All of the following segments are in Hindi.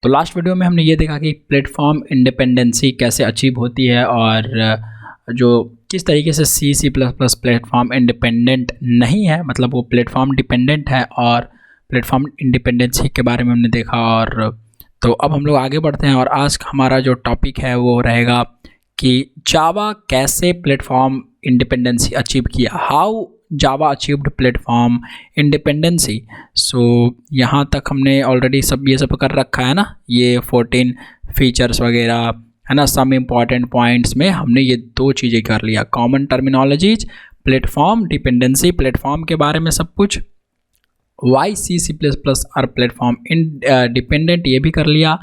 तो लास्ट वीडियो में हमने ये देखा कि प्लेटफॉर्म इंडिपेंडेंसी कैसे अचीव होती है और जो किस तरीके से C++ प्लेटफॉर्म इंडिपेंडेंट नहीं है, मतलब वो प्लेटफॉर्म डिपेंडेंट है, और प्लेटफॉर्म इंडिपेंडेंसी के बारे में हमने देखा। और तो अब हम लोग आगे बढ़ते हैं और आज हमारा जो टॉपिक है वो रहेगा कि जावा कैसे प्लेटफॉर्म इंडिपेंडेंसी अचीव किया, how Java achieved platform independency. So यहाँ तक हमने ऑलरेडी ये सब कर रखा है ना, ये 14 फीचर्स वगैरह है ना। सम इम्पॉर्टेंट पॉइंट्स में हमने ये 2 चीज़ें कर लिया, common terminologies, platform dependency, platform के बारे में सब कुछ, वाई C++ और प्लेटफॉर्म डिपेंडेंट ये भी कर लिया।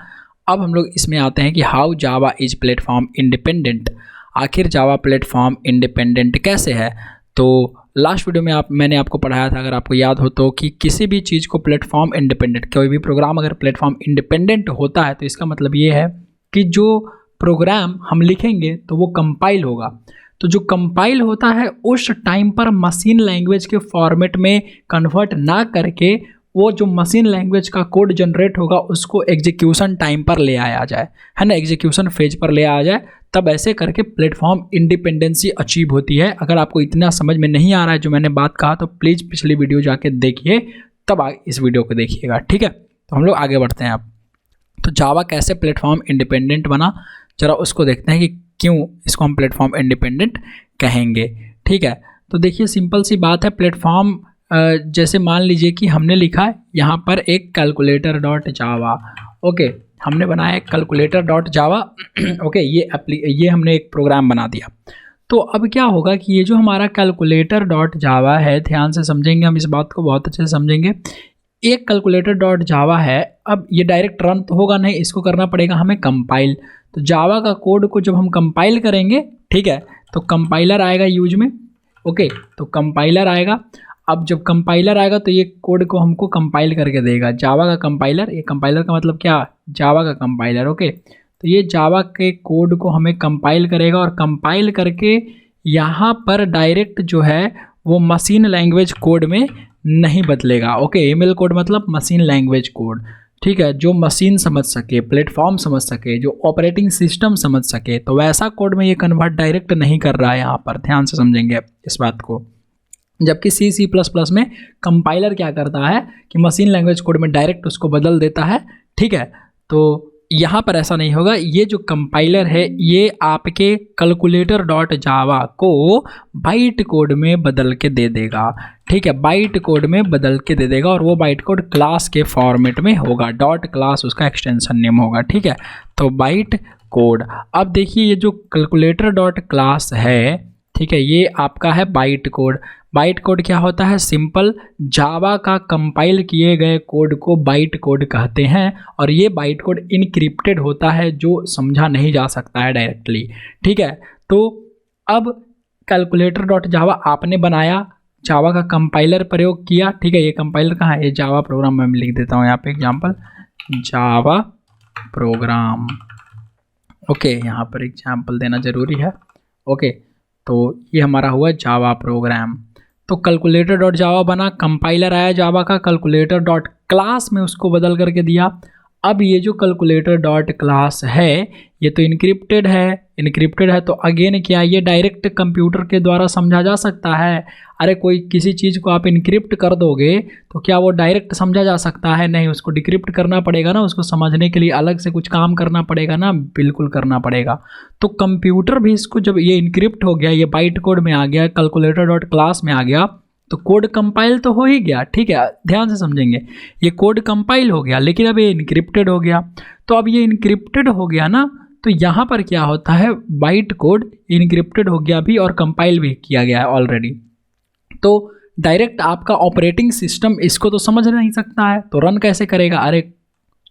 अब हम लोग इसमें आते हैं कि how Java is platform independent, आखिर जावा प्लेटफॉर्म इंडिपेंडेंट कैसे है। तो लास्ट वीडियो में मैंने आपको पढ़ाया था, अगर आपको याद हो तो, कि किसी भी चीज़ को प्लेटफॉर्म इंडिपेंडेंट, कोई भी प्रोग्राम अगर प्लेटफॉर्म इंडिपेंडेंट होता है तो इसका मतलब ये है कि जो प्रोग्राम हम लिखेंगे तो वो कंपाइल होगा। तो जो कंपाइल होता है उस टाइम पर मशीन लैंग्वेज के फॉर्मेट में कन्वर्ट ना करके वो जो मशीन लैंग्वेज का कोड जनरेट होगा उसको एग्जीक्यूशन टाइम पर ले आया जाए, है ना, एग्जीक्यूशन फेज पर ले आया जाए, तब ऐसे करके प्लेटफॉर्म इंडिपेंडेंसी अचीव होती है। अगर आपको इतना समझ में नहीं आ रहा है जो मैंने बात कहा तो प्लीज़ पिछली वीडियो जाके देखिए, तब इस वीडियो को देखिएगा, ठीक है। तो हम लोग आगे बढ़ते हैं। अब तो जावा कैसे प्लेटफॉर्म इंडिपेंडेंट बना, जरा उसको देखते हैं कि क्यों इसको हम प्लेटफॉर्म इंडिपेंडेंट कहेंगे, ठीक है। तो देखिए सिंपल सी बात है, प्लेटफॉर्म जैसे मान लीजिए कि हमने लिखा है यहाँ पर एक कैलकुलेटर डॉट जावा, ओके, हमने बनाया एक कैलकुलेटर डॉट जावा, ओके, ये हमने एक प्रोग्राम बना दिया। तो अब क्या होगा कि ये जो हमारा कैलकुलेटर डॉट जावा है, ध्यान से समझेंगे हम इस बात को, बहुत अच्छे से समझेंगे। एक कैलकुलेटर डॉट जावा है, अब ये डायरेक्ट रन तो होगा नहीं, इसको करना पड़ेगा हमें कंपाइल। तो जावा का कोड को जब हम कंपाइल करेंगे, ठीक है, तो कंपाइलर आएगा यूज में, ओके, तो कंपाइलर आएगा। अब जब कंपाइलर आएगा तो ये कोड को हमको कंपाइल करके देगा, जावा का कंपाइलर। ये कंपाइलर का मतलब क्या, जावा का कंपाइलर, ओके। तो ये जावा के कोड को हमें कंपाइल करेगा और कंपाइल करके यहाँ पर डायरेक्ट जो है वो मशीन लैंग्वेज कोड में नहीं बदलेगा, ओके। ईमेल कोड मतलब मशीन लैंग्वेज कोड, ठीक है, जो मशीन समझ सके, प्लेटफॉर्म समझ सके, जो ऑपरेटिंग सिस्टम समझ सके, तो वैसा कोड में ये कन्वर्ट डायरेक्ट नहीं कर रहा है यहाँ पर, ध्यान से समझेंगे इस बात को। जबकि C++ में कंपाइलर क्या करता है कि मशीन लैंग्वेज कोड में डायरेक्ट उसको बदल देता है, ठीक है। तो यहाँ पर ऐसा नहीं होगा, ये जो कंपाइलर है ये आपके कैलकुलेटर डॉट जावा को बाइट कोड में बदल के दे देगा, ठीक है, बाइट कोड में बदल के दे देगा, और वो बाइट कोड क्लास के फॉर्मेट में होगा, डॉट क्लास उसका एक्सटेंशन नेम होगा, ठीक है। तो बाइट कोड, अब देखिए ये जो कैलकुलेटर डॉट क्लास है, ठीक है, ये आपका है बाइट कोड। बाइट कोड क्या होता है, सिंपल जावा का कंपाइल किए गए कोड को बाइट कोड कहते हैं, और ये बाइट कोड इनक्रिप्टेड होता है, जो समझा नहीं जा सकता है डायरेक्टली, ठीक है। तो अब कैलकुलेटर डॉट जावा आपने बनाया, जावा का कंपाइलर प्रयोग किया, ठीक है। ये कंपाइलर कहाँ है, ये जावा प्रोग्राम में लिख देता हूँ यहाँ पे एग्जाम्पल, जावा प्रोग्राम, ओके, यहाँ पर एग्जाम्पल देना ज़रूरी है, ओके। तो ये हमारा हुआ जावा प्रोग्राम। तो कैलकुलेटर डॉट जावा बना, कंपाइलर आया जावा का, कैलकुलेटर डॉट क्लास में उसको बदल करके दिया। अब ये जो कैलकुलेटर डॉट क्लास है ये तो इनक्रिप्टेड है, तो अगेन क्या ये डायरेक्ट कंप्यूटर के द्वारा समझा जा सकता है। अरे कोई किसी चीज़ को आप इनक्रिप्ट कर दोगे तो क्या वो डायरेक्ट समझा जा सकता है, नहीं, उसको डिक्रिप्ट करना पड़ेगा ना, उसको समझने के लिए अलग से कुछ काम करना पड़ेगा ना, बिल्कुल करना पड़ेगा। तो कंप्यूटर भी इसको, जब ये इनक्रिप्ट हो गया, ये बाइट कोड में आ गया, कैलकुलेटर डॉट क्लास में आ गया, तो कोड कंपाइल तो हो ही गया, ठीक है, ध्यान से समझेंगे, ये कोड कंपाइल हो गया, लेकिन अब ये इनक्रिप्टेड हो गया। तो अब ये इनक्रिप्टेड हो गया ना, तो यहाँ पर क्या होता है, बाइट कोड इनक्रिप्टेड हो गया भी और कंपाइल भी किया गया है ऑलरेडी। तो डायरेक्ट आपका ऑपरेटिंग सिस्टम इसको तो समझ नहीं सकता है, तो रन कैसे करेगा। अरे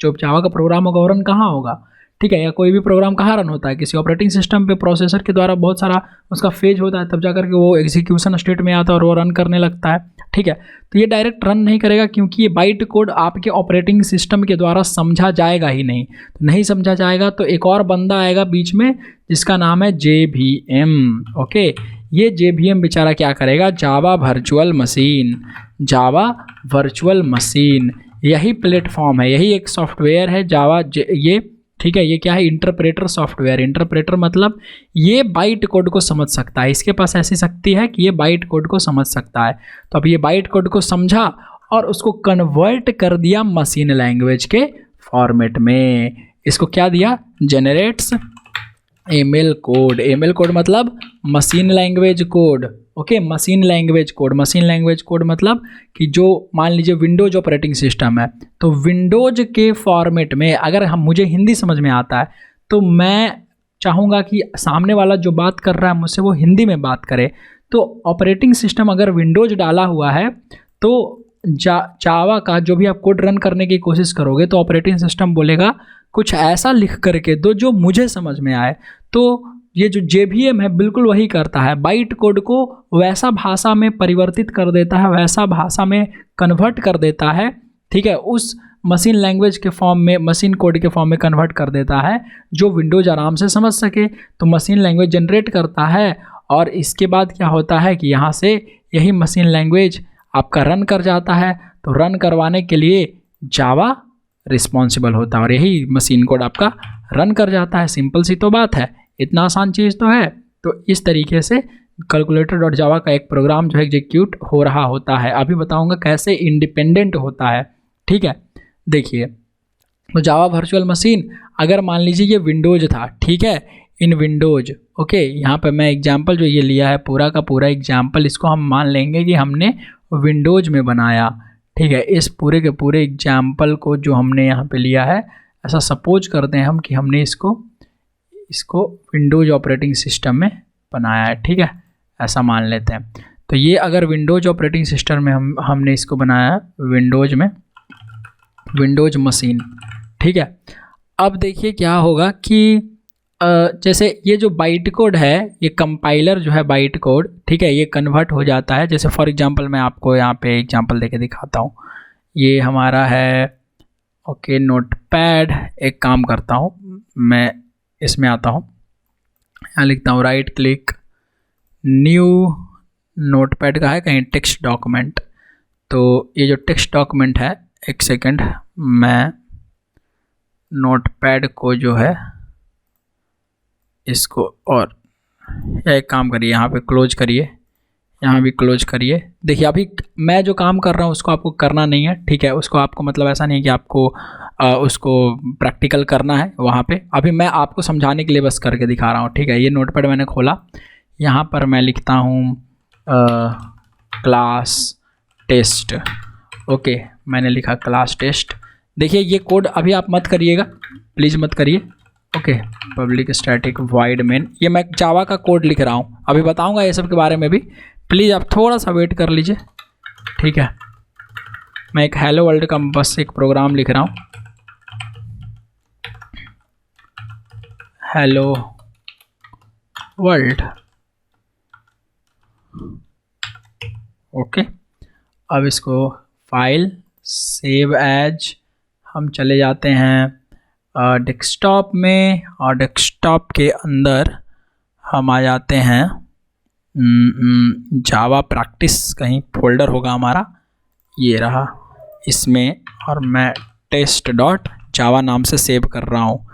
जो जावा का प्रोग्राम होगा वो रन कहाँ होगा, ठीक है, या कोई भी प्रोग्राम कहाँ रन होता है, किसी ऑपरेटिंग सिस्टम पे प्रोसेसर के द्वारा बहुत सारा उसका फेज होता है, तब जाकर के वो एग्जीक्यूशन स्टेट में आता है और वो रन करने लगता है, ठीक है। तो ये डायरेक्ट रन नहीं करेगा क्योंकि ये बाइट कोड आपके ऑपरेटिंग सिस्टम के द्वारा समझा जाएगा ही नहीं। तो नहीं समझा जाएगा तो एक और बंदा आएगा बीच में जिसका नाम है JVM, ओके। ये JVM बेचारा क्या करेगा, जावा वर्चुअल मशीन यही प्लेटफॉर्म है, यही एक सॉफ्टवेयर है जावा ये, ठीक है। ये क्या है, इंटरप्रेटर सॉफ्टवेयर। इंटरप्रेटर मतलब ये बाइट कोड को समझ सकता है, इसके पास ऐसी शक्ति है कि ये बाइट कोड को समझ सकता है। तो अब ये बाइट कोड को समझा और उसको कन्वर्ट कर दिया मशीन लैंग्वेज के फॉर्मेट में। इसको क्या दिया, generates ML code. ML code मतलब machine language code, okay. Machine language code, machine language code मतलब कि जो मान लीजिए विंडोज ऑपरेटिंग सिस्टम है, तो विंडोज के फॉर्मेट में अगर हम मुझे हिंदी समझ में आता है तो मैं चाहूँगा कि सामने वाला जो बात कर रहा है मुझसे वो हिंदी में बात करे। तो ऑपरेटिंग सिस्टम अगर विंडोज डाला हुआ है तो जावा का जो भी आप कोड रन करने की कोशिश करोगे तो ऑपरेटिंग सिस्टम बोलेगा कुछ ऐसा लिख करके दो जो मुझे समझ में आए। तो ये जो JVM है बिल्कुल वही करता है, बाइट कोड को वैसा भाषा में परिवर्तित कर देता है, वैसा भाषा में कन्वर्ट कर देता है, ठीक है। उस मशीन लैंग्वेज के फॉर्म में, मशीन कोड के फॉर्म में कन्वर्ट कर देता है जो विंडोज आराम से समझ सके। तो मशीन लैंग्वेज जनरेट करता है और इसके बाद क्या होता है कि यहाँ से यही मशीन लैंग्वेज आपका रन कर जाता है। तो रन करवाने के लिए जावा रिस्पॉन्सिबल होता है और यही मशीन कोड आपका रन कर जाता है। सिंपल सी तो बात है, इतना आसान चीज़ तो है। तो इस तरीके से calculator.java का एक प्रोग्राम जो है एग्जीक्यूट हो रहा होता है। अभी बताऊंगा कैसे इंडिपेंडेंट होता है, ठीक है। देखिए, तो जावा वर्चुअल मशीन अगर मान लीजिए ये विंडोज था, ठीक है, इन विंडोज, ओके। यहाँ पे मैं एग्जाम्पल जो ये लिया है पूरा का पूरा एग्जाम्पल, इसको हम मान लेंगे कि हमने विंडोज में बनाया, ठीक है। इस पूरे के पूरे एग्जाम्पल को जो हमने यहाँ पे लिया है, ऐसा सपोज करते हैं हम कि हमने इसको विंडोज ऑपरेटिंग सिस्टम में बनाया है, ठीक है, ऐसा मान लेते हैं। तो ये अगर विंडोज ऑपरेटिंग सिस्टम में हमने इसको बनाया है विंडोज में, विंडोज मशीन, ठीक है। अब देखिए क्या होगा कि जैसे ये जो बाइट कोड है, ये कंपाइलर जो है बाइट कोड, ठीक है, ये कन्वर्ट हो जाता है। जैसे फॉर एग्जांपल मैं आपको यहाँ पे एग्जांपल देके दिखाता हूँ। ये हमारा है, ओके, नोटपैड। एक काम करता हूँ, मैं इसमें आता हूँ, यहाँ लिखता हूँ राइट क्लिक, न्यू, नोटपैड का है कहीं टेक्स्ट डॉक्यूमेंट। तो ये जो टेक्स्ट डॉक्यूमेंट है, एक सेकेंड, मैं नोटपैड को जो है इसको, और एक काम करिए, यहाँ पे क्लोज करिए, यहाँ भी क्लोज करिए। देखिए अभी मैं जो काम कर रहा हूँ उसको आपको करना नहीं है, ठीक है। उसको आपको मतलब ऐसा नहीं कि आपको उसको प्रैक्टिकल करना है वहाँ पे। अभी मैं आपको समझाने के लिए बस करके दिखा रहा हूँ, ठीक है। ये नोटपैड मैंने खोला, यहाँ पर मैं लिखता हूँ क्लास टेस्ट, ओके, मैंने लिखा क्लास टेस्ट। देखिए ये कोड अभी आप मत करिएगा, प्लीज़ मत करिए, okay. Public static void main, ये मैं जावा का कोड लिख रहा हूँ, अभी बताऊँगा ये सब के बारे में भी, प्लीज़ आप थोड़ा सा वेट कर लीजिए, ठीक है। मैं एक हेलो वर्ल्ड का बस एक प्रोग्राम लिख रहा हूँ, हेलो वर्ल्ड, ओके। अब इसको फाइल सेव एज, हम चले जाते हैं डेस्कटॉप में, और डेस्कटॉप के अंदर हम आ जाते हैं जावा प्रैक्टिस, कहीं फोल्डर होगा हमारा, ये रहा इसमें, और मैं टेस्ट डॉट जावा नाम से सेव कर रहा हूँ,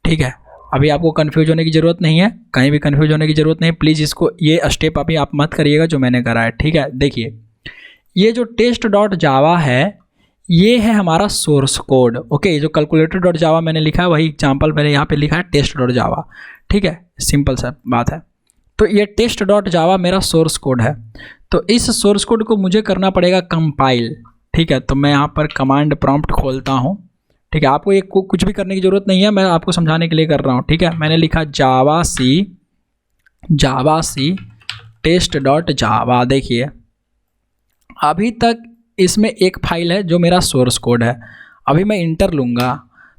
ठीक है। अभी आपको कन्फ्यूज होने की ज़रूरत नहीं है, कहीं भी कन्फ्यूज होने की ज़रूरत नहीं है, प्लीज़ इसको, ये स्टेप अभी आप मत करिएगा जो मैंने करा है, ठीक है। देखिए ये जो टेस्ट डॉट जावा है, ये है हमारा सोर्स कोड, ओके। ये जो कैलकुलेटर डॉट जावा मैंने लिखा है वही एग्जाम्पल मैंने यहाँ पे लिखा है टेस्ट डॉट जावा, ठीक है, सिंपल सा बात है। तो ये टेस्ट डॉट जावा मेरा सोर्स कोड है। तो इस सोर्स कोड को मुझे करना पड़ेगा कंपाइल, ठीक है। तो मैं यहाँ पर कमांड प्रॉम्प्ट खोलता हूँ, ठीक है। आपको ये कुछ भी करने की ज़रूरत नहीं है, मैं आपको समझाने के लिए कर रहा हूँ, ठीक है। मैंने लिखा जावा सी टेस्ट डॉट जावा। देखिए अभी तक इसमें एक फाइल है जो मेरा सोर्स कोड है, अभी मैं इंटर लूँगा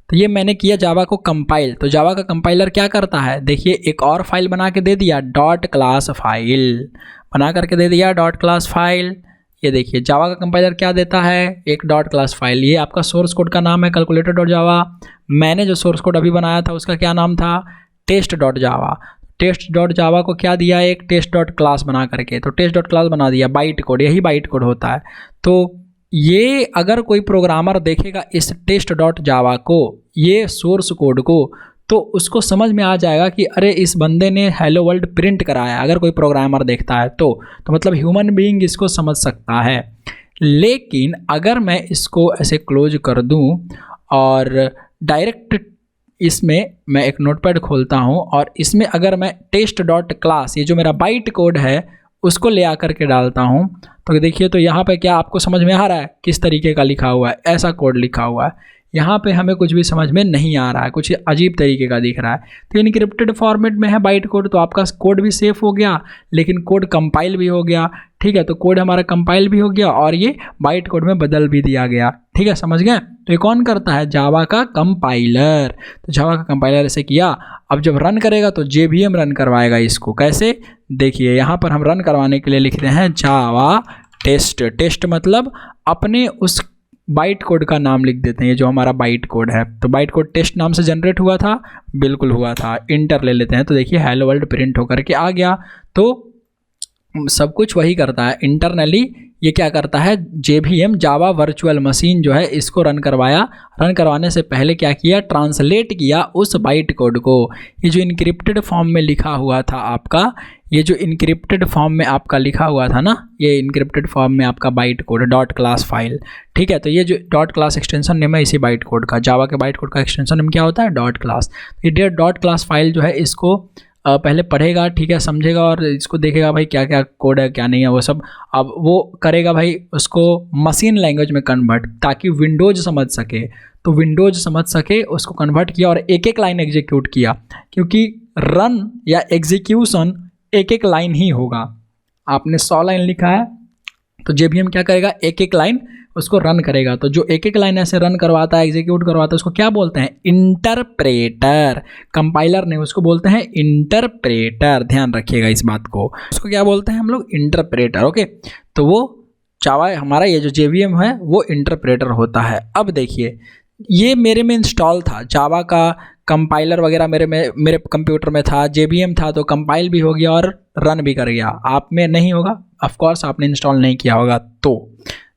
तो ये मैंने किया जावा को कंपाइल। तो जावा का कंपाइलर क्या करता है, देखिए एक और फाइल बना के दे दिया, डॉट क्लास फाइल बना करके दे दिया, डॉट क्लास फाइल। ये देखिए जावा का कंपाइलर क्या देता है, एक डॉट क्लास फाइल। ये आपका सोर्स कोड का नाम है कैलकुलेटर डॉट जावा। मैंने जो सोर्स कोड अभी बनाया था उसका क्या नाम था, test dot Java. Test dot Java को क्या दिया, एक टेस्ट डॉट क्लास बना करके, तो टेस्ट डॉट क्लास बना दिया, बाइट कोड, यही बाइट कोड होता है। तो ये अगर कोई प्रोग्रामर देखेगा इस टेस्ट डॉट जावा को, ये सोर्स कोड को, तो उसको समझ में आ जाएगा कि अरे इस बंदे ने हेलो वर्ल्ड प्रिंट कराया। अगर कोई प्रोग्रामर देखता है तो मतलब ह्यूमन बीइंग इसको समझ सकता है। लेकिन अगर मैं इसको ऐसे क्लोज कर दूं और डायरेक्ट इसमें मैं एक नोटपैड खोलता हूं और इसमें अगर मैं टेस्ट डॉट क्लास, ये जो मेरा बाइट कोड है, उसको ले आकर के डालता हूं, तो देखिए तो यहाँ पे क्या आपको समझ में आ रहा है किस तरीके का लिखा हुआ है? ऐसा कोड लिखा हुआ है। यहाँ पे हमें कुछ भी समझ में नहीं आ रहा है, कुछ अजीब तरीके का दिख रहा है। तो इनक्रिप्टेड फॉर्मेट में है बाइट कोड, तो आपका कोड भी सेफ हो गया, लेकिन कोड कंपाइल भी हो गया। ठीक है, तो कोड हमारा कंपाइल भी हो गया और ये बाइट कोड में बदल भी दिया गया। ठीक है, समझ गए? तो ये कौन करता है? जावा का कंपाइलर। तो जावा का कंपाइलर ऐसे किया। अब जब रन करेगा तो JVM रन करवाएगा इसको। कैसे? देखिए यहाँ पर हम रन करवाने के लिए लिखते हैं जावा टेस्ट। टेस्ट मतलब अपने उस बाइट कोड का नाम लिख देते हैं। ये जो हमारा बाइट कोड है, तो बाइट कोड टेस्ट नाम से जनरेट हुआ था, बिल्कुल हुआ था। इंटर ले लेते हैं तो देखिए हेलो वर्ल्ड प्रिंट होकर के आ गया। तो सब कुछ वही करता है इंटरनली। ये क्या करता है? JVM जावा वर्चुअल मशीन जो है इसको रन करवाया। रन करवाने से पहले क्या किया? ट्रांसलेट किया उस बाइट कोड को। ये जो इनक्रिप्टेड फॉर्म में लिखा हुआ था आपका, ये जो इनक्रिप्टेड फॉर्म में आपका लिखा हुआ था ना, ये इनक्रिप्टेड फॉर्म में आपका byte code dot class file. ठीक है, तो ये जो डॉट क्लास एक्सटेंशन नेम है इसी बाइट कोड का, जावा के बाइट कोड का एक्सटेंशन नेम क्या होता है? Dot class. ये डॉट क्लास फाइल जो है इसको पहले पढ़ेगा, ठीक है, समझेगा और इसको देखेगा भाई क्या क्या कोड है क्या नहीं है वो सब। अब वो करेगा भाई उसको मशीन लैंग्वेज में कन्वर्ट, ताकि विंडोज समझ सके। तो विंडोज समझ सके उसको कन्वर्ट किया और एक एक लाइन एग्जीक्यूट किया, क्योंकि रन या एग्जीक्यूशन एक एक लाइन ही होगा। आपने 100 लाइन लिखा है तो JVM क्या करेगा? एक एक लाइन उसको रन करेगा। तो जो एक एक लाइन ऐसे रन करवाता है, एग्जीक्यूट करवाता है, उसको क्या बोलते हैं? इंटरप्रेटर। कंपाइलर ने उसको बोलते हैं इंटरप्रेटर। ध्यान रखिएगा इस बात को, उसको क्या बोलते हैं हम लोग? इंटरप्रेटर। ओके, तो वो जावा हमारा ये जो JVM है वो इंटरप्रेटर होता है। अब देखिए ये मेरे में इंस्टॉल था, जावा का कंपाइलर वगैरह मेरे कंप्यूटर में था, JVM था, तो कंपाइल भी हो गया और रन भी कर गया। आप में नहीं होगा, ऑफ कोर्स आपने इंस्टॉल नहीं किया होगा।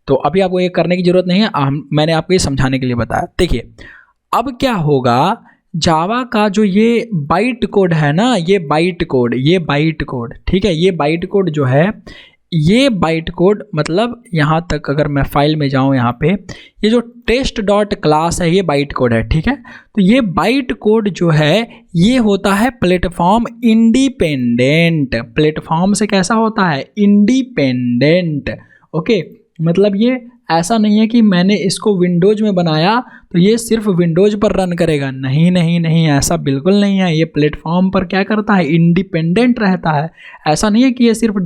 तो अभी आपको ये करने की ज़रूरत नहीं है, मैंने आपको ये समझाने के लिए बताया। देखिए अब क्या होगा, जावा का जो ये बाइट कोड है ना, ये बाइट कोड, ठीक है, ये बाइट कोड जो है, ये बाइट कोड मतलब यहाँ तक अगर मैं फाइल में जाऊँ, यहाँ पे ये जो टेस्ट डॉट क्लास है ये बाइट कोड है। ठीक है, तो ये बाइट कोड जो है ये होता है प्लेटफॉर्म इंडिपेंडेंट। प्लेटफॉर्म से कैसा होता है? इंडिपेंडेंट। ओके, मतलब ये ऐसा नहीं है कि मैंने इसको विंडोज में बनाया तो ये सिर्फ विंडोज पर रन करेगा। नहीं नहीं नहीं, ऐसा बिल्कुल नहीं है। ये प्लेटफॉर्म पर क्या करता है? इंडिपेंडेंट रहता है। ऐसा नहीं है कि ये सिर्फ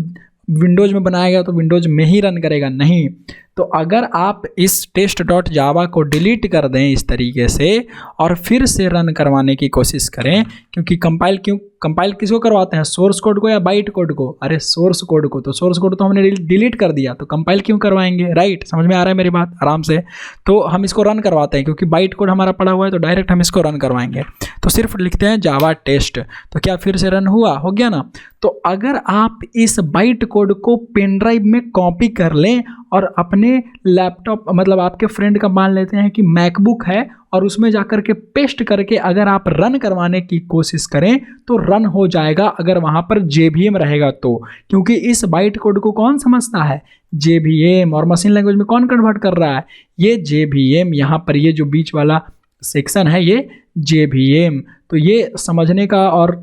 विंडोज में बनाया गया तो विंडोज में ही रन करेगा, नहीं। तो अगर आप इस टेस्ट डॉट जावा को डिलीट कर दें इस तरीके से और फिर से रन करवाने की कोशिश करें, क्योंकि कंपाइल किसको करवाते हैं? सोर्स कोड को या बाइट कोड को? अरे सोर्स कोड को। तो सोर्स कोड तो हमने डिलीट कर दिया, तो कंपाइल क्यों करवाएंगे? राइट, समझ में आ रहा है मेरी बात? आराम से। तो हम इसको रन करवाते हैं क्योंकि बाइट कोड हमारा पड़ा हुआ है, तो डायरेक्ट हम इसको रन करवाएंगे। तो सिर्फ लिखते हैं जावा टेस्ट, तो क्या फिर से रन हुआ? हो गया ना। तो अगर आप इस बाइट कोड को पेन ड्राइव में कॉपी कर लें और अपने लैपटॉप, मतलब आपके फ्रेंड का मान लेते हैं कि मैकबुक है, और उसमें जाकर के पेस्ट करके अगर आप रन करवाने की कोशिश करें तो रन हो जाएगा, अगर वहाँ पर JVM रहेगा तो। क्योंकि इस बाइट कोड को कौन समझता है? JVM। और मशीन लैंग्वेज में कौन कन्वर्ट कर रहा है? ये JVM। यहाँ पर ये जो बीच वाला सेक्शन है ये JVM। तो ये समझने का और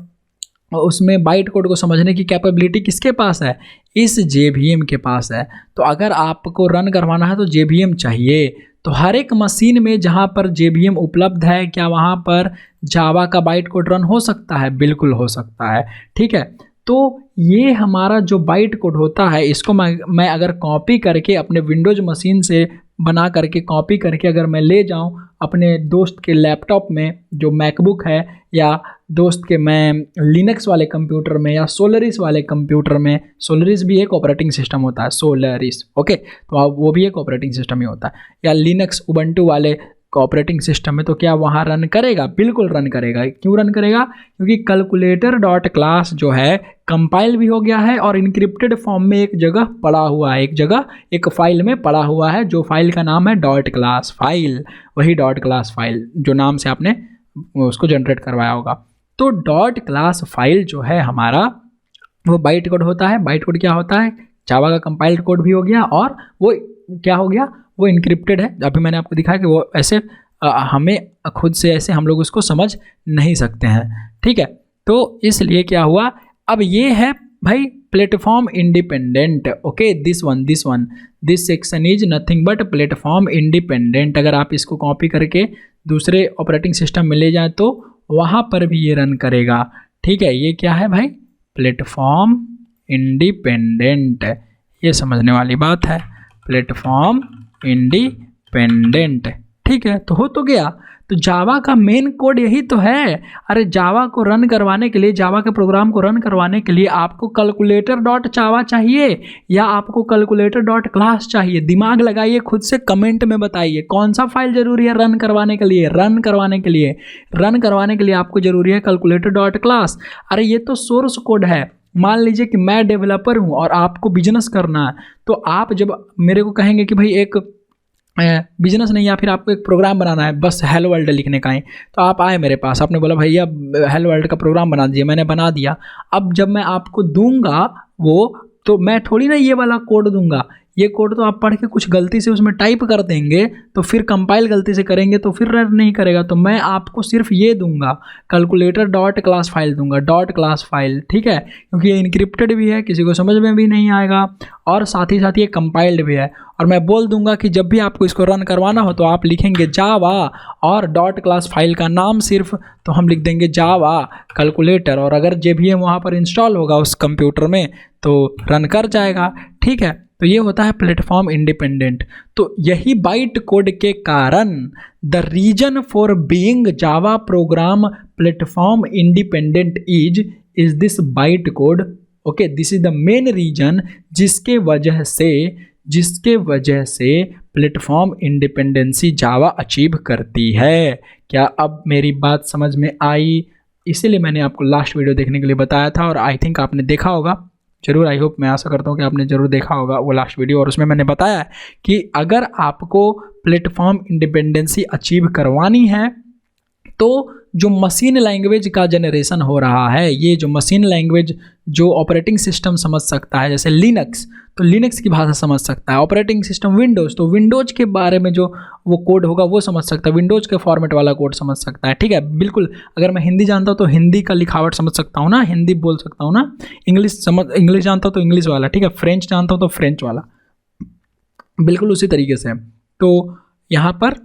उसमें बाइट कोड को समझने की कैपेबिलिटी किसके पास है? इस JVM के पास है। तो अगर आपको रन करवाना है तो JVM चाहिए। तो हर एक मशीन में जहाँ पर JVM उपलब्ध है, क्या वहाँ पर जावा का बाइट कोड रन हो सकता है? बिल्कुल हो सकता है। ठीक है, तो ये हमारा जो बाइट कोड होता है, इसको मैं अगर कॉपी करके अपने विंडोज मशीन से बना करके कॉपी करके अगर मैं ले जाऊं अपने दोस्त के लैपटॉप में जो मैकबुक है, या दोस्त के मैं लिनक्स वाले कंप्यूटर में, या सोलरिस वाले कंप्यूटर में, सोलरिस भी एक ऑपरेटिंग सिस्टम होता है, सोलरिस। ओके, तो वो भी एक ऑपरेटिंग सिस्टम ही होता है। या लिनक्स उबंटू वाले ऑपरेटिंग सिस्टम में, तो क्या वहाँ रन करेगा? बिल्कुल रन करेगा। क्यों रन करेगा? क्योंकि कैलकुलेटर डॉट क्लास जो है कंपाइल भी हो गया है और इनक्रिप्टेड फॉर्म में एक जगह पड़ा हुआ है, एक फाइल में पड़ा हुआ है, जो फाइल का नाम है डॉट क्लास फाइल, वही डॉट क्लास फाइल जो नाम से आपने उसको जनरेट करवाया होगा। तो डॉट क्लास फाइल जो है हमारा वो बाइट कोड होता है। बाइट कोड क्या होता है? जावा का कंपाइल्ड कोड भी हो गया और वो क्या हो गया, वो इनक्रिप्टेड है। अभी मैंने आपको दिखाया कि वो ऐसे हमें खुद से ऐसे हम लोग उसको समझ नहीं सकते हैं, ठीक है। तो इसलिए क्या हुआ, अब ये है भाई platform independent. Okay, this section is nothing but platform independent. अगर आप इसको कॉपी करके दूसरे ऑपरेटिंग सिस्टम में ले जाएं तो वहाँ पर भी ये रन करेगा, ठीक है। ये क्या है भाई? प्लेटफॉर्म इंडिपेंडेंट, ये समझने वाली बात है, प्लेटफॉर्म इंडिपेंडेंट, ठीक है। तो हो तो गया। तो जावा का मेन कोड यही तो है। अरे जावा को रन करवाने के लिए, जावा के प्रोग्राम को रन करवाने के लिए आपको कैलकुलेटर डॉट जावा चाहिए या आपको कैलकुलेटर डॉट क्लास चाहिए? दिमाग लगाइए, खुद से कमेंट में बताइए कौन सा फाइल जरूरी है रन करवाने के लिए। रन करवाने के लिए आपको जरूरी है कैलकुलेटर डॉट क्लास। अरे ये तो सोर्स कोड है। मान लीजिए कि मैं डेवलपर हूँ और आपको बिजनेस करना है, तो आप जब मेरे को कहेंगे कि भाई एक बिजनेस नहीं, या फिर आपको एक प्रोग्राम बनाना है, बस हेलो वर्ल्ड लिखने का है, तो आप आए मेरे पास, आपने बोला भैया हेलो वर्ल्ड का प्रोग्राम बना दीजिए, मैंने बना दिया। अब जब मैं आपको दूंगा वो, तो मैं थोड़ी ना ये वाला कोड दूंगा। ये कोड तो आप पढ़ के कुछ गलती से उसमें टाइप कर देंगे, तो फिर कंपाइल गलती से करेंगे तो फिर रन नहीं करेगा। तो मैं आपको सिर्फ ये दूंगा, कैलकुलेटर डॉट क्लास फाइल दूंगा, डॉट क्लास फाइल, ठीक है, क्योंकि ये इनक्रिप्टेड भी है, किसी को समझ में भी नहीं आएगा, और साथ ही साथ ये कंपाइल्ड भी है। और मैं बोल दूंगा कि जब भी आपको इसको रन करवाना हो तो आप लिखेंगे जावा और डॉट क्लास फाइल का नाम सिर्फ, तो हम लिख देंगे जावा कैलकुलेटर, और अगर JVM वहाँ पर इंस्टॉल होगा उस कंप्यूटर में तो रन कर जाएगा, ठीक है। तो ये होता है प्लेटफॉर्म इंडिपेंडेंट। तो यही बाइट कोड के कारण the reason for being Java program platform independent is this byte code. Okay, this is the main reason जिसके वजह से प्लेटफॉर्म इंडिपेंडेंसी जावा अचीव करती है। क्या अब मेरी बात समझ में आई? इसीलिए मैंने आपको लास्ट वीडियो देखने के लिए बताया था, और आई थिंक आपने देखा होगा जरूर। आई होप, मैं आशा करता हूँ कि आपने जरूर देखा होगा वो लास्ट वीडियो, और उसमें मैंने बताया कि अगर आपको प्लेटफॉर्म इंडिपेंडेंसी अचीव करवानी है तो जो मशीन लैंग्वेज का जनरेशन हो रहा है, ये जो मशीन लैंग्वेज जो ऑपरेटिंग सिस्टम समझ सकता है, जैसे लिनक्स, तो लिनक्स की भाषा समझ सकता है। ऑपरेटिंग सिस्टम विंडोज़, तो विंडोज़ के बारे में जो वो कोड होगा वो समझ सकता है, विंडोज़ के फॉर्मेट वाला कोड समझ सकता है, ठीक है। बिल्कुल, अगर मैं हिंदी जानता हूँ तो हिंदी का लिखावट समझ सकता हूँ ना, हिंदी बोल सकता हूँ ना। इंग्लिश जानता हूँ तो इंग्लिश वाला, ठीक है। फ्रेंच जानता हूँ तो फ्रेंच वाला, बिल्कुल उसी तरीके से। तो यहाँ पर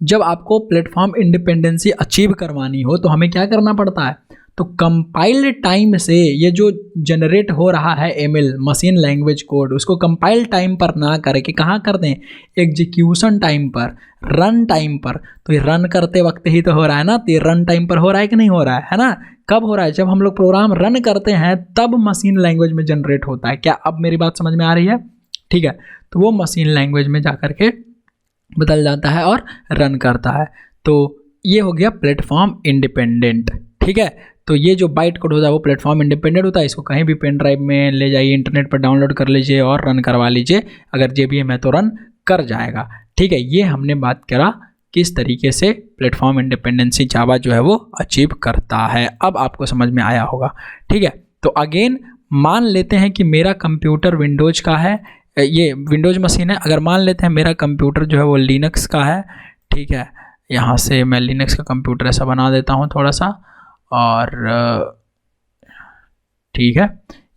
जब आपको प्लेटफॉर्म इंडिपेंडेंसी अचीव करवानी हो तो हमें क्या करना पड़ता है? तो कंपाइल टाइम से ये जो जनरेट हो रहा है ML मशीन लैंग्वेज कोड, उसको कंपाइल टाइम पर ना करके कहाँ कर दें? एग्जीक्यूशन टाइम पर, रन टाइम पर। तो ये रन करते वक्त ही तो हो रहा है ना, तो ये रन टाइम पर हो रहा है कि नहीं हो रहा है ना? कब हो रहा है? जब हम लोग प्रोग्राम रन करते हैं तब मशीन लैंग्वेज में जनरेट होता है। क्या अब मेरी बात समझ में आ रही है? ठीक है, तो वो मशीन लैंग्वेज में जा करके बदल जाता है और रन करता है। तो ये हो गया प्लेटफॉर्म इंडिपेंडेंट, ठीक है। तो ये जो बाइट कोड होता है वो प्लेटफॉर्म इंडिपेंडेंट होता है। इसको कहीं भी पेन ड्राइव में ले जाइए, इंटरनेट पर डाउनलोड कर लीजिए और रन करवा लीजिए। अगर JVM है तो रन कर जाएगा, ठीक है। ये हमने बात करा किस तरीके से प्लेटफॉर्म इंडिपेंडेंसी जावा जो है वो अचीव करता है। अब आपको समझ में आया होगा, ठीक है। तो अगेन मान लेते हैं कि मेरा कंप्यूटर विंडोज़ का है, ये विंडोज़ मशीन है। अगर मान लेते हैं मेरा कंप्यूटर जो है वो लिनक्स का है, ठीक है। यहाँ से मैं लिनक्स का कंप्यूटर ऐसा बना देता हूँ थोड़ा सा, और ठीक है,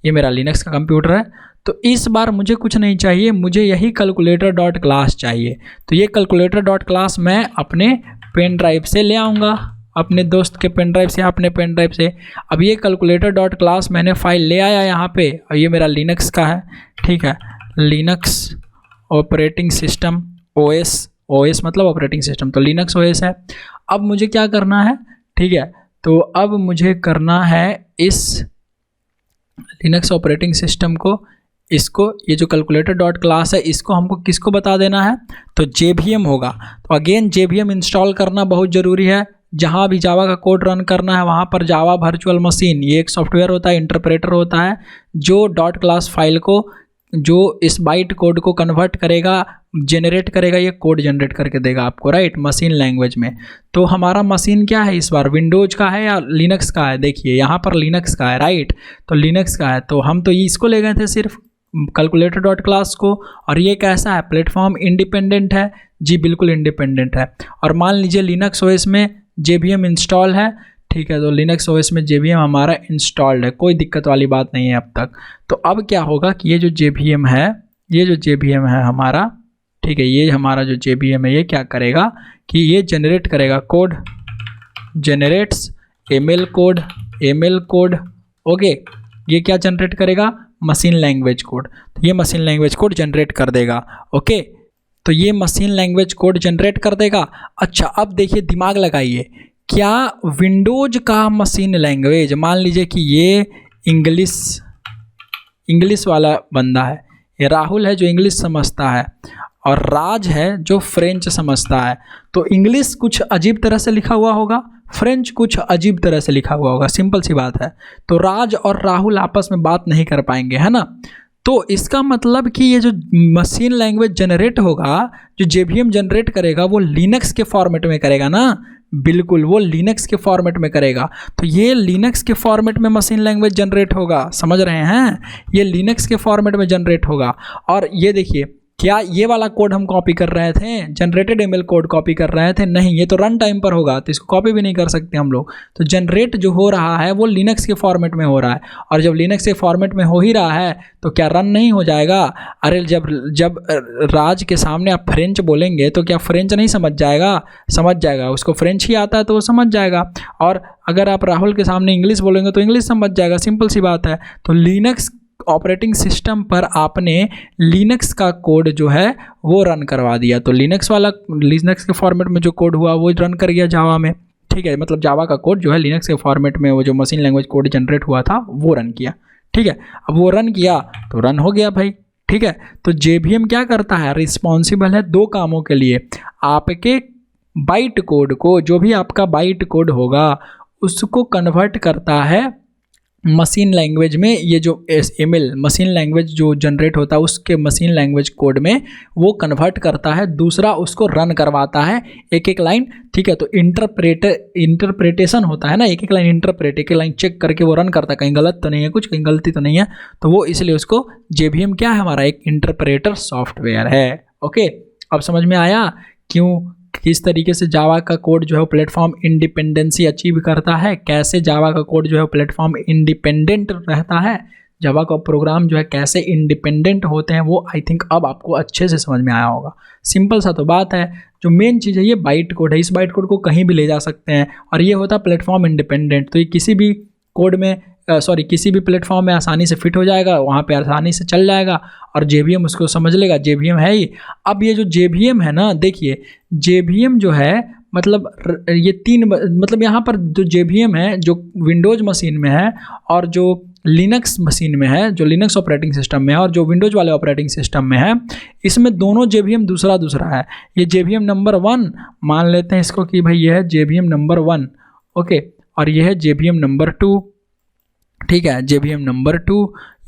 ये मेरा लिनक्स का कंप्यूटर है। तो इस बार मुझे कुछ नहीं चाहिए, मुझे यही कैलकुलेटर डॉट क्लास चाहिए। तो ये कैलकुलेटर डॉट क्लास मैं अपने पेन ड्राइव से ले आऊँगा, अपने दोस्त के पेन ड्राइव से, अपने पेन ड्राइव से। अब ये कैलकुलेटर डॉट क्लास मैंने फाइल ले आया यहाँ पे, और ये मेरा लिनक्स का है, ठीक है। लिनक्स ऑपरेटिंग सिस्टम, OS मतलब ऑपरेटिंग सिस्टम, तो लिनक्स OS है। अब मुझे क्या करना है, ठीक है। तो अब मुझे करना है इस लिनक्स ऑपरेटिंग सिस्टम को, इसको, ये जो कैलकुलेटर डॉट क्लास है इसको हमको किसको बता देना है? तो JVM होगा। तो अगेन JVM इंस्टॉल करना बहुत ज़रूरी है। जहाँ भी जावा का कोड रन करना है वहाँ पर जावा वर्चुअल मशीन, ये एक सॉफ्टवेयर होता है, इंटरप्रेटर होता है, जो डॉट क्लास फाइल को, जो इस बाइट कोड को कन्वर्ट करेगा, जनरेट करेगा, ये कोड जनरेट करके देगा आपको, राइट, मशीन लैंग्वेज में। तो हमारा मशीन क्या है इस बार, विंडोज का है या लिनक्स का है? देखिए यहाँ पर लिनक्स का है, राइट, तो लिनक्स का है, तो हम तो इसको ले गए थे सिर्फ कैलकुलेटर डॉट क्लास को। और ये कैसा है, प्लेटफॉर्म इंडिपेंडेंट है? जी बिल्कुल इंडिपेंडेंट है। और मान लीजिए लिनक्स ओएस में JVM इंस्टॉल है, ठीक है, तो लिनक्स ओएस में JVM हमारा इंस्टॉल्ड है, कोई दिक्कत वाली बात नहीं है अब तक। तो अब क्या होगा कि ये जो JVM है, ये जो JVM है हमारा, ठीक है, ये हमारा जो JVM है ये क्या करेगा कि ये जनरेट करेगा code, generates ML code, okay, ये क्या जनरेट करेगा, मशीन लैंग्वेज कोड। तो ये मशीन लैंग्वेज कोड जनरेट कर देगा, ओके, तो ये मशीन लैंग्वेज कोड जनरेट कर देगा। अच्छा, अब देखिए दिमाग लगाइए, क्या विंडोज का मशीन लैंग्वेज, मान लीजिए कि ये इंग्लिश वाला बंदा है, ये राहुल है जो इंग्लिश समझता है, और राज है जो फ्रेंच समझता है, तो इंग्लिश कुछ अजीब तरह से लिखा हुआ होगा, फ्रेंच कुछ अजीब तरह से लिखा हुआ होगा, सिंपल सी बात है। तो राज और राहुल आपस में बात नहीं कर पाएंगे, है ना। तो इसका मतलब कि ये जो मशीन लैंग्वेज जनरेट होगा, जो JVM जनरेट करेगा, वो लिनक्स के फॉर्मेट में करेगा ना, बिल्कुल वो लिनक्स के फॉर्मेट में करेगा। तो ये लिनक्स के फॉर्मेट में मशीन लैंग्वेज जनरेट होगा, समझ रहे हैं, ये लिनक्स के फॉर्मेट में जनरेट होगा। और ये देखिए, क्या ये वाला कोड हम कॉपी कर रहे थे, जनरेटेड ML कोड कॉपी कर रहे थे? नहीं, ये तो रन टाइम पर होगा, तो इसको कॉपी भी नहीं कर सकते हम लोग। तो जनरेट जो हो रहा है वो लिनक्स के फॉर्मेट में हो रहा है, और जब लिनक्स के फॉर्मेट में हो ही रहा है तो क्या रन नहीं हो जाएगा? अरे जब राज के सामने आप फ्रेंच बोलेंगे तो क्या फ्रेंच नहीं समझ जाएगा? समझ जाएगा, उसको फ्रेंच ही आता है तो वो समझ जाएगा। और अगर आप राहुल के सामने इंग्लिश बोलेंगे तो इंग्लिश समझ जाएगा, सिंपल सी बात है। तो लिनक्स ऑपरेटिंग सिस्टम पर आपने लिनक्स का कोड जो है वो रन करवा दिया, तो लिनक्स के फॉर्मेट में जो कोड हुआ वो रन कर गया जावा में, ठीक है, मतलब जावा का कोड जो है लिनक्स के फॉर्मेट में वो जो मशीन लैंग्वेज कोड जनरेट हुआ था वो रन किया, ठीक है। अब वो रन किया तो रन हो गया भाई, ठीक है। तो JVM क्या करता है, रिस्पॉन्सिबल है दो कामों के लिए, आपके बाइट कोड को, जो भी आपका बाइट कोड होगा उसको कन्वर्ट करता है मशीन लैंग्वेज में। ये जो ML मशीन लैंग्वेज जो जनरेट होता है उसके मशीन लैंग्वेज कोड में वो कन्वर्ट करता है, दूसरा उसको रन करवाता है एक एक लाइन, ठीक है। तो इंटरप्रेटेशन होता है ना, एक एक लाइन इंटरप्रेट, एक एक लाइन चेक करके वो रन करता है, कहीं गलत तो नहीं है, कुछ कहीं गलती तो नहीं है, तो वो इसलिए उसको JVM क्या है, हमारा एक इंटरप्रेटर सॉफ्टवेयर है, ओके। अब समझ में आया क्यों, किस तरीके से जावा का कोड जो है प्लेटफॉर्म इंडिपेंडेंसी अचीव करता है, कैसे जावा का कोड जो है प्लेटफॉर्म इंडिपेंडेंट रहता है, जावा का प्रोग्राम जो है कैसे इंडिपेंडेंट होते हैं, वो आई थिंक अब आपको अच्छे से समझ में आया होगा। सिंपल सा तो बात है, जो मेन चीज़ है ये बाइट कोड है, इस बाइट कोड को कहीं भी ले जा सकते हैं, और ये होता है प्लेटफॉर्म इंडिपेंडेंट, तो ये किसी भी कोड में किसी भी प्लेटफॉर्म में आसानी से फिट हो जाएगा, वहाँ पे आसानी से चल जाएगा, और JVM उसको समझ लेगा, JVM है ही। अब ये जो JVM है ना, देखिए JVM जो है मतलब ये तीन, मतलब यहाँ पर जो JVM है जो विंडोज़ मशीन में है और जो लिनक्स मशीन में है, जो लिनक्स ऑपरेटिंग सिस्टम में है और जो विंडोज़ वाले ऑपरेटिंग सिस्टम में है, इसमें दोनों JVM दूसरा दूसरा है। ये JVM नंबर 1 मान लेते हैं इसको कि भाई ये है JVM नंबर 1, ओके, और ये है JVM नंबर 2, ठीक है, JVM नंबर 2,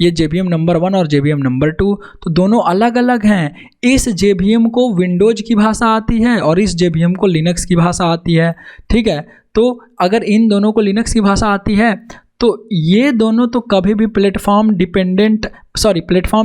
ये JVM नंबर 1 और JVM नंबर 2, तो दोनों अलग अलग हैं। इस JVM को विंडोज़ की भाषा आती है और इस JVM को लिनक्स की भाषा आती है, ठीक है। तो अगर इन दोनों को लिनक्स की भाषा आती है तो ये दोनों तो कभी भी प्लेटफॉर्म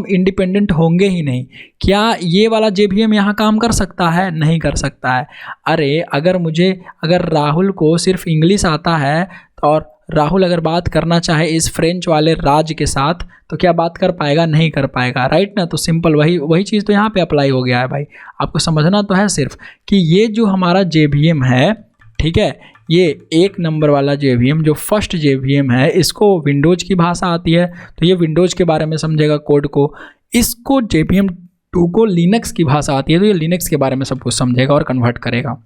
इंडिपेंडेंट होंगे ही नहीं। क्या ये वाला JVM यहाँ काम कर सकता है? नहीं कर सकता है। अरे अगर राहुल को सिर्फ इंग्लिश आता है और राहुल अगर बात करना चाहे इस फ्रेंच वाले राज के साथ, तो क्या बात कर पाएगा? नहीं कर पाएगा, राइट ना। तो सिंपल वही चीज़ तो यहाँ पे अप्लाई हो गया है भाई। आपको समझना तो है सिर्फ कि ये जो हमारा JVM है, ठीक है, ये 1 नंबर वाला JVM जो फर्स्ट JVM है, इसको विंडोज़ की भाषा आती है, तो ये विंडोज़ के बारे में समझेगा कोड को। इसको JVM 2 को लिनक्स की भाषा आती है, तो ये लिनक्स के बारे में सब कुछ समझेगा और कन्वर्ट करेगा।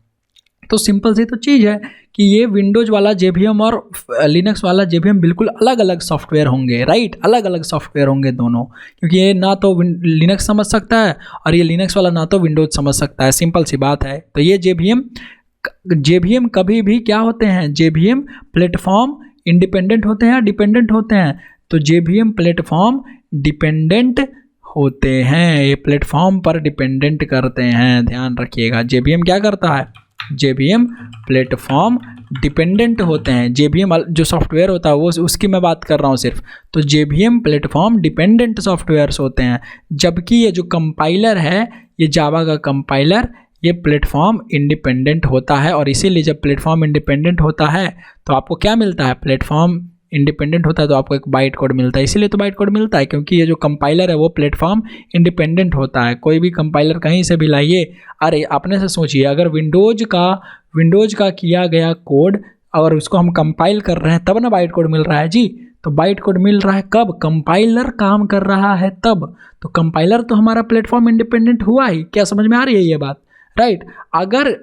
तो सिंपल सी तो चीज़ है कि ये विंडोज़ वाला JVM और लिनक्स वाला JVM बिल्कुल अलग अलग सॉफ्टवेयर होंगे, राइट, अलग अलग सॉफ्टवेयर होंगे दोनों, क्योंकि ये ना तो लिनक्स समझ सकता है और ये लिनक्स वाला ना तो विंडोज़ समझ सकता है, सिंपल सी बात है। तो ये JVM JVM कभी भी क्या होते हैं, JVM प्लेटफॉर्म इंडिपेंडेंट होते हैं या डिपेंडेंट होते हैं, तो JVM प्लेटफॉर्म डिपेंडेंट होते हैं, ये प्लेटफॉर्म पर डिपेंडेंट करते हैं, ध्यान रखिएगा। JVM क्या करता है, JVM प्लेटफॉर्म डिपेंडेंट होते हैं। JVM जो सॉफ्टवेयर होता है वो उसकी मैं बात कर रहा हूँ सिर्फ, तो JVM प्लेटफॉर्म डिपेंडेंट सॉफ्टवेयर्स होते हैं, जबकि ये जो कंपाइलर है, ये जावा का कंपाइलर, ये प्लेटफॉर्म इंडिपेंडेंट होता है। और इसीलिए जब प्लेटफॉर्म इंडिपेंडेंट होता है तो आपको क्या मिलता है, प्लेटफॉर्म इंडिपेंडेंट होता है तो आपको एक बाइट कोड मिलता है। इसीलिए तो बाइट कोड मिलता है क्योंकि ये जो कंपाइलर है वो प्लेटफॉर्म इंडिपेंडेंट होता है। कोई भी कंपाइलर कहीं से भी लाइए, अरे अपने से सोचिए, अगर विंडोज़ का किया गया कोड और उसको हम कंपाइल कर रहे हैं तब ना बाइट कोड मिल रहा है जी। तो बाइट कोड मिल रहा है कब, कंपाइलर काम कर रहा है तब। तो कंपाइलर तो हमारा प्लेटफॉर्म इंडिपेंडेंट हुआ ही। क्या समझ में आ रही है ये बात, राइट। अगर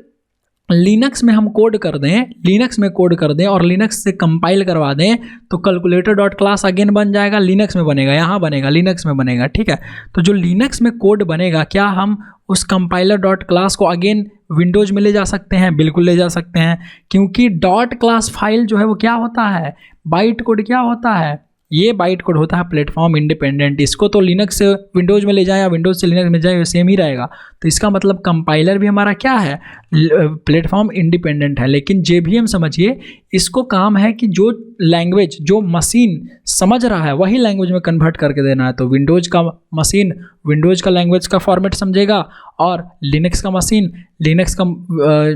लिनक्स में हम कोड कर दें और लिनक्स से कंपाइल करवा दें तो कैलकुलेटर डॉट क्लास अगेन बन जाएगा, लिनक्स में बनेगा, यहाँ बनेगा, लिनक्स में बनेगा, ठीक है। तो जो लिनक्स में कोड बनेगा, क्या हम उस कंपाइलर डॉट क्लास को अगेन विंडोज़ में ले जा सकते हैं? बिल्कुल ले जा सकते हैं, क्योंकि डॉट क्लास फाइल जो है वो क्या होता है, बाइट कोड क्या होता है, ये बाइट कोड होता है प्लेटफॉर्म इंडिपेंडेंट। इसको तो लिनक्स से विंडोज़ में ले जाए या विंडोज़ से लिनक्स में जाए सेम ही रहेगा। तो इसका मतलब कंपाइलर भी हमारा क्या है, प्लेटफॉर्म इंडिपेंडेंट है। लेकिन JVM समझिए, इसको काम है कि जो लैंग्वेज जो मशीन समझ रहा है वही लैंग्वेज में कन्वर्ट करके देना है। तो विंडोज़ का मशीन विंडोज़ का लैंग्वेज का फॉर्मेट समझेगा और लिनक्स का मशीन लिनक्स का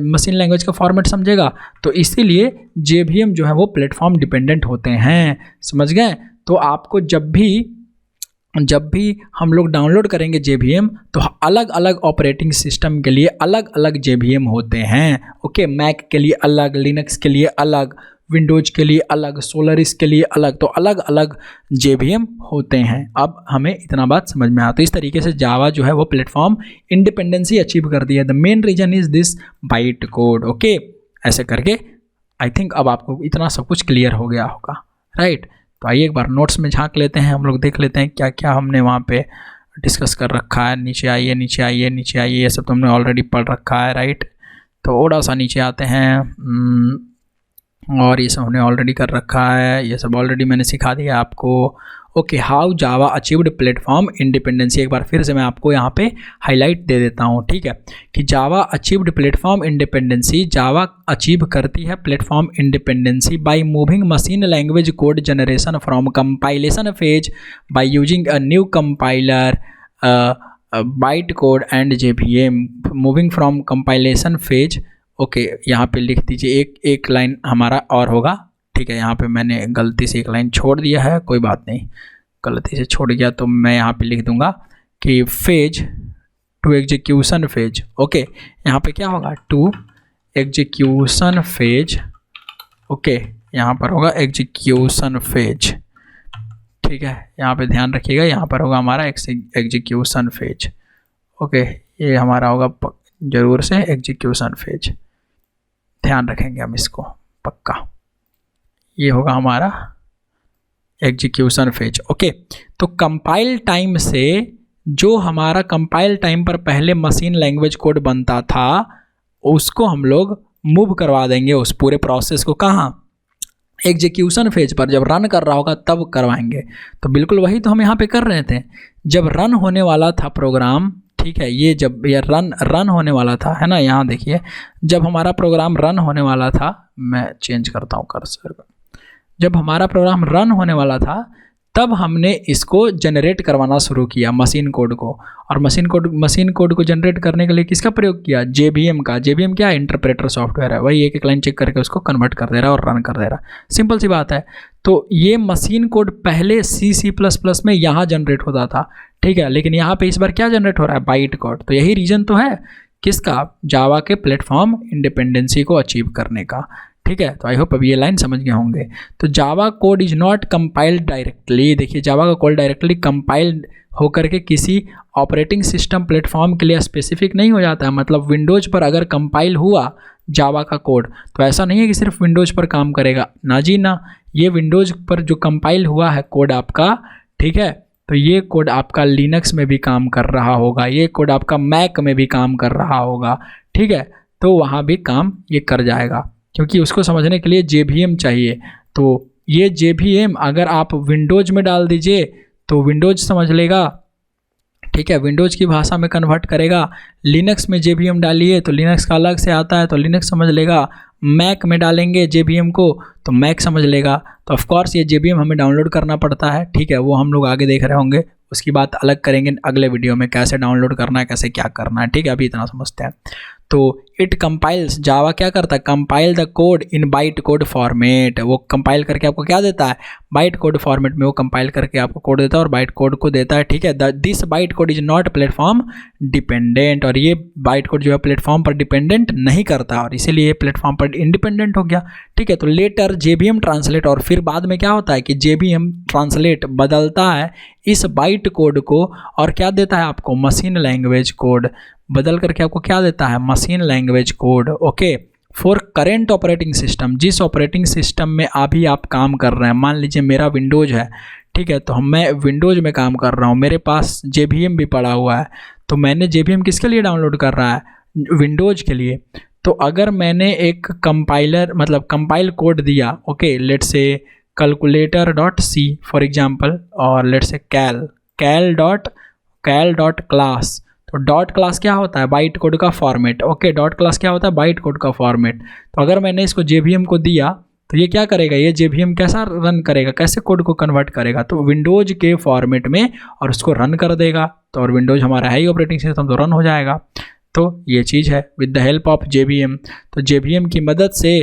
मशीन लैंग्वेज का फॉर्मेट समझेगा। तो इसीलिए JVM जो है वो प्लेटफॉर्म डिपेंडेंट होते हैं, समझ गए। तो आपको जब भी हम लोग डाउनलोड करेंगे JVM, तो अलग अलग ऑपरेटिंग सिस्टम के लिए अलग अलग JVM होते हैं, ओके। मैक के लिए अलग, लिनक्स के लिए अलग, विंडोज़ के लिए अलग, सोलरिस के लिए अलग, तो अलग अलग JVM होते हैं। अब हमें इतना बात समझ में आया। तो इस तरीके से जावा जो है वो प्लेटफॉर्म इंडिपेंडेंसी अचीव कर दी है। The main reason is this byte code, okay. ऐसे करके आई थिंक अब आपको इतना सब कुछ क्लियर हो गया होगा, राइट। तो आइए एक बार नोट्स में झांक लेते हैं, हम लोग देख लेते हैं क्या क्या हमने वहाँ पे डिस्कस कर रखा है। नीचे आइए, ये सब तो हमने ऑलरेडी पढ़ रखा है, राइट। तो थोड़ा सा नीचे आते हैं, और ये सब हमने ऑलरेडी कर रखा है, ये सब ऑलरेडी मैंने सिखा दिया आपको, okay. How Java achieved platform independency, एक बार फिर से मैं आपको यहाँ पे हाईलाइट दे देता हूँ, ठीक है, कि जावा अचीव्ड प्लेटफॉर्म इंडिपेंडेंसी, जावा अचीव करती है platform independency by moving machine language code generation from compilation phase by using a new compiler, byte code and JVM moving from compilation phase, okay. यहाँ पे लिख दीजिए, एक लाइन हमारा और होगा, ठीक है। यहाँ पे मैंने गलती से एक लाइन छोड़ दिया है, कोई बात नहीं, गलती से छोड़ गया तो मैं यहाँ पे लिख दूंगा कि phase two execution phase, okay. यहाँ पे क्या होगा, टू एग्जीक्यूशन फेज, ओके। यहाँ पर होगा एग्जीक्यूशन फेज, ठीक है। यहाँ पे ध्यान रखिएगा, यहाँ पर होगा हमारा एग्जीक्यूशन फेज, ओके। ये हमारा होगा ज़रूर से एग्जीक्यूशन फेज, ध्यान रखेंगे हम इसको पक्का। ये होगा हमारा एग्जीक्यूशन फेज, ओके। तो कंपाइल टाइम से जो हमारा कंपाइल टाइम पर पहले मशीन लैंग्वेज कोड बनता था उसको हम लोग मूव करवा देंगे, उस पूरे प्रोसेस को कहाँ, एग्जीक्यूशन फेज पर। जब रन कर रहा होगा तब करवाएंगे। तो बिल्कुल वही तो हम यहाँ पे कर रहे थे, जब रन होने वाला था प्रोग्राम, ठीक है। ये जब ये रन होने वाला था, है ना, यहाँ देखिए, जब हमारा प्रोग्राम रन होने वाला था, मैं चेंज करता हूँ कर्सर, जब हमारा प्रोग्राम रन होने वाला था तब हमने इसको जनरेट करवाना शुरू किया, मशीन कोड को। और मशीन कोड को जनरेट करने के लिए किसका प्रयोग किया, JVM का। JVM क्या है, इंटरप्रेटर सॉफ्टवेयर है, वही एक लाइन चेक करके उसको कन्वर्ट कर दे रहा है और रन कर दे रहा है, सिंपल सी बात है। तो ये मशीन कोड पहले C++ में यहाँ जनरेट होता था, ठीक है, लेकिन यहाँ पे इस बार क्या जनरेट हो रहा है, बाइट कोड। तो यही रीज़न तो है किसका, जावा के प्लेटफॉर्म इंडिपेंडेंसी को अचीव करने का, ठीक है। तो आई होप अब ये लाइन समझ गए होंगे। तो Java code is not compiled directly, देखिए जावा का कोड डायरेक्टली कंपाइल्ड होकर के किसी ऑपरेटिंग सिस्टम प्लेटफॉर्म के लिए स्पेसिफिक नहीं हो जाता है। मतलब विंडोज़ पर अगर कंपाइल हुआ जावा का कोड तो ऐसा नहीं है कि सिर्फ विंडोज़ पर काम करेगा, ना जी ना, ये विंडोज़ पर जो कंपाइल हुआ है कोड आपका, ठीक है, तो ये कोड आपका लिनक्स में भी काम कर रहा होगा, ये कोड आपका मैक में भी काम कर रहा होगा, ठीक है। तो वहाँ भी काम ये कर जाएगा, क्योंकि उसको समझने के लिए JVM चाहिए। तो ये JVM अगर आप विंडोज़ में डाल दीजिए तो विंडोज़ समझ लेगा, ठीक है, विंडोज़ की भाषा में कन्वर्ट करेगा। लिनक्स में JVM डालिए तो लिनक्स का अलग से आता है तो लिनक्स समझ लेगा। मैक में डालेंगे JVM को तो मैक समझ लेगा। तो ऑफ कोर्स ये JVM हमें डाउनलोड करना पड़ता है, ठीक है, वो हम लोग आगे देख रहे होंगे, उसकी बात अलग करेंगे अगले वीडियो में, कैसे डाउनलोड करना है, कैसे क्या करना है, ठीक है, अभी इतना समझते हैं। तो इट कंपाइल्स, जावा क्या करता है, compile the code in byte code format. वो कंपाइल करके आपको क्या देता है, बाइट कोड फॉर्मेट में वो कंपाइल करके आपको कोड देता है और बाइट कोड को देता है, ठीक है। This byte code is not platform dependent, और ये बाइट कोड जो है प्लेटफॉर्म पर डिपेंडेंट नहीं करता और इसीलिए प्लेटफॉर्म पर इंडिपेंडेंट हो गया, ठीक है। तो लेटर JVM ट्रांसलेट, और फिर बाद में क्या होता है कि JVM ट्रांसलेट बदलता है इस बाइट कोड को और क्या देता है आपको, मशीन लैंग्वेज कोड, बदल करके आपको क्या देता है, machine language code, okay, for current operating system. जिस ऑपरेटिंग सिस्टम में अभी आप काम कर रहे हैं, मान लीजिए मेरा विंडोज़ है, ठीक है, तो मैं विंडोज़ में काम कर रहा हूँ, मेरे पास JVM भी पड़ा हुआ है, तो मैंने JVM किसके लिए डाउनलोड कर रहा है, विंडोज़ के लिए। तो अगर मैंने एक कंपाइलर मतलब कंपाइल कोड दिया, okay, let's say calculator.c for example, और let's say cal dot class. तो डॉट क्लास क्या होता है, बाइट कोड का फॉर्मेट, ओके, डॉट क्लास क्या होता है, बाइट कोड का फॉर्मेट। तो अगर मैंने इसको JVM को दिया तो ये क्या करेगा, ये JVM कैसा रन करेगा, कैसे कोड को कन्वर्ट करेगा, तो विंडोज़ के फॉर्मेट में और उसको रन कर देगा। तो और विंडोज़ हमारा है ही ऑपरेटिंग सिस्टम, तो रन हो जाएगा। तो ये चीज़ है with the help of JVM। तो JVM की मदद से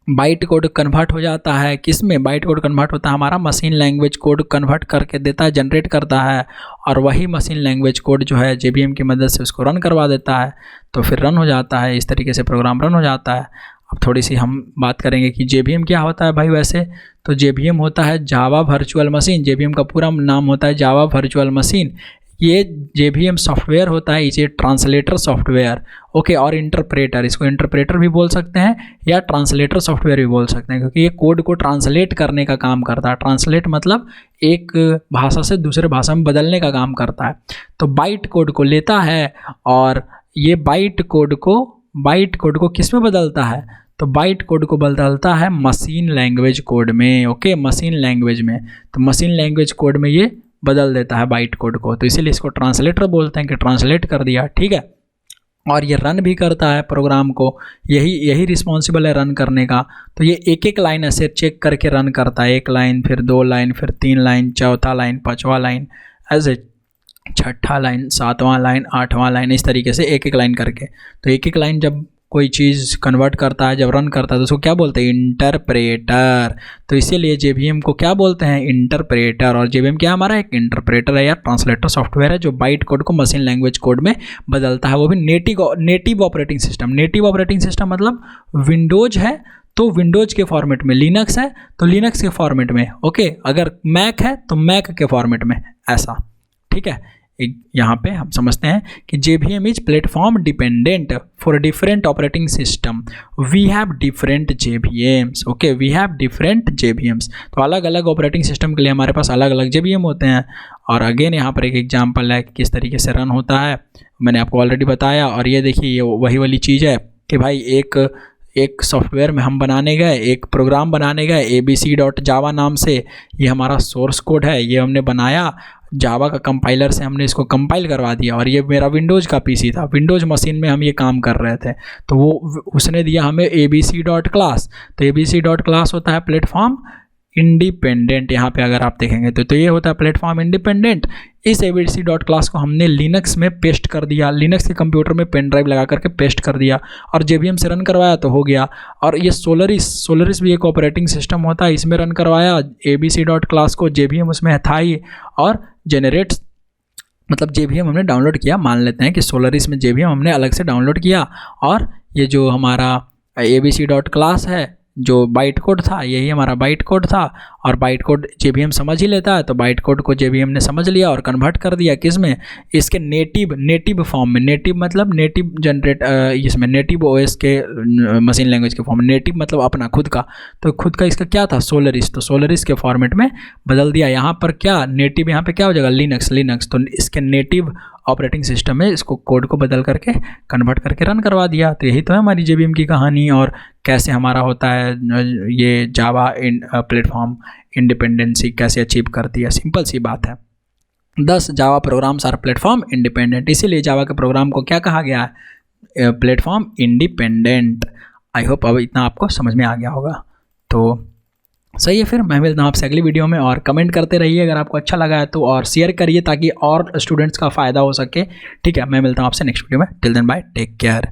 बाइट कोड कन्वर्ट हो जाता है, किस में, बाइट कोड कन्वर्ट होता है हमारा मशीन लैंग्वेज कोड कन्वर्ट करके देता है, जनरेट करता है, और वही मशीन लैंग्वेज कोड जो है JVM की मदद से उसको रन करवा देता है, तो फिर रन हो जाता है, इस तरीके से प्रोग्राम रन हो जाता है। अब थोड़ी सी हम बात करेंगे कि JVM क्या होता है भाई। वैसे तो JVM होता है जावा वर्चुअल मशीन, JVM का पूरा नाम होता है जावा वर्चुअल मशीन। ये JVM सॉफ्टवेयर होता है, इसे ट्रांसलेटर सॉफ्टवेयर, ओके, और इंटरप्रेटर, इसको इंटरप्रेटर भी बोल सकते हैं या ट्रांसलेटर सॉफ्टवेयर भी बोल सकते हैं, क्योंकि ये कोड को ट्रांसलेट करने का काम करता है। ट्रांसलेट मतलब एक भाषा से दूसरे भाषा में बदलने का काम करता है। तो बाइट कोड को लेता है और ये बाइट कोड को किस में बदलता है, तो बाइट कोड को बदलता है मशीन लैंग्वेज कोड में, ओके, मशीन लैंग्वेज में। तो मशीन लैंग्वेज कोड में ये बदल देता है बाइट कोड को, तो इसीलिए इसको ट्रांसलेटर बोलते हैं कि ट्रांसलेट कर दिया, ठीक है। और ये रन भी करता है प्रोग्राम को, यही रिस्पॉन्सिबल है रन करने का। तो ये एक एक लाइन ऐसे चेक करके रन करता है, एक लाइन, फिर 2 लाइन, फिर 3 लाइन, चौथा लाइन, 5वां लाइन, ऐसे 6ठा लाइन, 7वां लाइन, 8वां लाइन, इस तरीके से एक एक लाइन करके। तो एक एक लाइन जब कोई चीज़ कन्वर्ट करता है, जब रन करता है, तो उसको क्या बोलते हैं, इंटरप्रेटर। तो इसीलिए JVM को क्या बोलते हैं, इंटरप्रेटर। और JVM क्या हमारा एक इंटरप्रेटर है या ट्रांसलेटर सॉफ्टवेयर है जो बाइट कोड को मशीन लैंग्वेज कोड में बदलता है, वो भी native operating system. Native operating system मतलब विंडोज़ है तो विंडोज़ के फॉर्मेट में, लिनक्स है तो लिनक्स के फॉर्मेट में, ओके, अगर मैक है तो मैक के फॉर्मेट में, ऐसा, ठीक है। यहाँ पे हम समझते हैं कि JVM is platform dependent for different operating system, we have different JVMs, okay, we have different JVMs। तो अलग अलग ऑपरेटिंग सिस्टम के लिए हमारे पास अलग अलग JVM होते हैं। और अगेन यहाँ पर एक एग्जांपल है किस तरीके से रन होता है, मैंने आपको ऑलरेडी बताया। और ये देखिए, ये वही वाली चीज़ है कि भाई एक सॉफ्टवेयर में हम बनाने गए, एक प्रोग्राम बनाने गए abc.java नाम से, ये हमारा सोर्स कोड है, ये हमने बनाया जावा का कंपाइलर से, हमने इसको कंपाइल करवा दिया। और ये मेरा विंडोज़ का PC था, विंडोज़ मशीन में हम ये काम कर रहे थे, तो वो उसने दिया हमें abc.class। तो abc.class होता है प्लेटफॉर्म इंडिपेंडेंट। यहाँ पे अगर आप देखेंगे तो ये होता है प्लेटफॉर्म इंडिपेंडेंट। इस abc.class को हमने लिनक्स में पेस्ट कर दिया, लिनक्स के कंप्यूटर में पेन ड्राइव लगा करके पेस्ट कर दिया और JVM से रन करवाया तो हो गया। और ये सोलरिस भी एक ऑपरेटिंग सिस्टम होता है, इसमें रन करवाया abc.class को, JVM उसमें था ही, और जेनरेट मतलब JVM हमने डाउनलोड किया, मान लेते हैं कि सोलरिस में JVM हमने अलग से डाउनलोड किया, और ये जो हमारा abc.class है जो बाइट कोड था, यही हमारा बाइट कोड था। और बाइट कोड JVM समझ ही लेता है, तो बाइट कोड को JVM ने समझ लिया और कन्वर्ट कर दिया किस में, इसके नेटिव फॉर्म में। नेटिव मतलब नेटिव जनरेट, इसमें नेटिव OS के मशीन लैंग्वेज के फॉर्म में। नेटिव मतलब अपना खुद का, तो खुद का इसका क्या था, सोलरिस, तो सोलरिस के फॉर्मेट में बदल दिया। यहाँ पर क्या नेटिव, यहाँ पे क्या हो जाएगा, लिनक्स। तो इसके नेटिव ऑपरेटिंग सिस्टम में इसको कोड को बदल करके कन्वर्ट करके रन करवा दिया। तो यही तो है हमारी JVM की कहानी, और कैसे हमारा होता है ये जावा प्लेटफॉर्म इंडिपेंडेंसी कैसे अचीव करती है। सिंपल सी बात है। 10 Java programs are platform independent, इसीलिए जावा के प्रोग्राम को क्या कहा गया है, प्लेटफॉर्म इंडिपेंडेंट। आई होप अब इतना आपको समझ में आ गया होगा। तो सही है, फिर मैं मिलता हूँ आपसे अगली वीडियो में, और कमेंट करते रहिए अगर आपको अच्छा लगा है तो, और शेयर करिए ताकि और स्टूडेंट्स का फ़ायदा हो सके। ठीक है, मैं मिलता हूँ आपसे नेक्स्ट वीडियो में। Till then bye, take care.